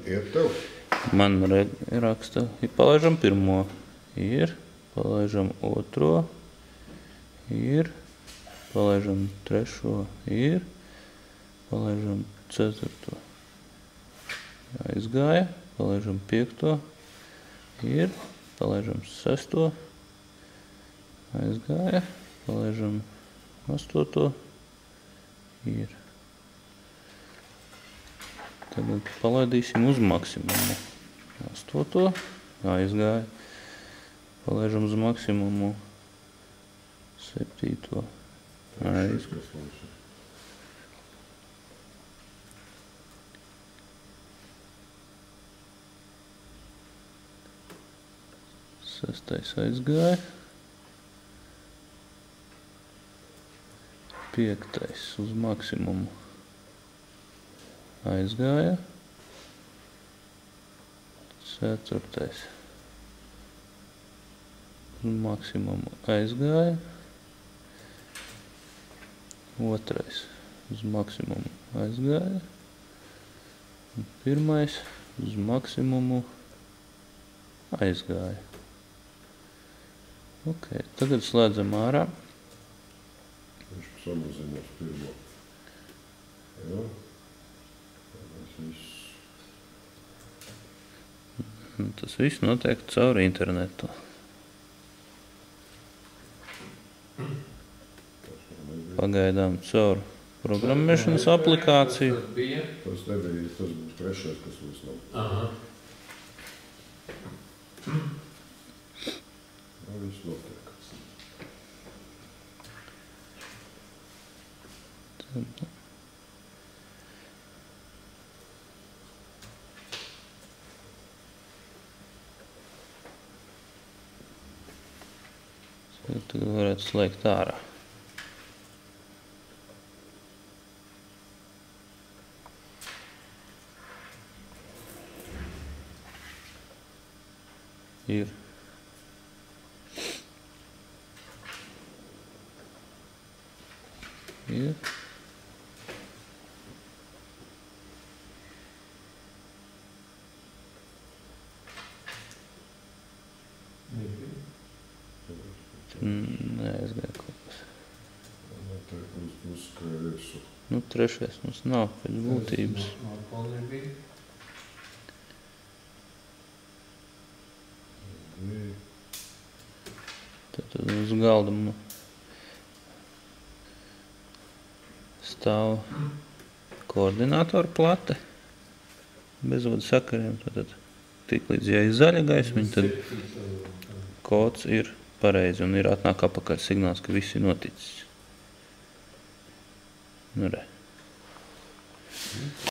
iet tev. Man raksta, palaidžam pirmo, ir, palaidžam otro, ir, palaidžam trešo, ir, palaidžam ceturto. Aizgāja, palaidžam piekto, ir, palaidžam sesto, aizgāja, palaidžam astoto, ir. Tagad palaidīsim uz maksimumu. Astoto, aizgāja, palaidžam uz maksimumu. Septīto, aizgāja. Sestais aizgāja. Piektais uz maksimumu. Aizgāja. Ceturtais. Uz maksimumu aizgāja. Otrais. Uz maksimumu aizgāja. Un pirmais uz maksimumu aizgāja. Ok, tagad slēdzam ārā. Viņš samazinās pirmo. Jā. Tas viss notiek caur internetu. Pagaidām caur programmēšanas aplikāciju. Tas nebija, tas būs trešais, kas mums nav. Aha. Viss notiek. Tagad varētu slēgt ārā. Ir. Ir. Neaizgāja kaut kas. Nu, trešais mums nav pēc būtības. Tad uz galda stāv koordinātoru plate bezvadu sakariem. Tad tik līdz, ja ir zaļa gaismiņa, tad kods ir pareizi un ir atnāk apakaļ signāls, ka viss ir noticis. Nu, re.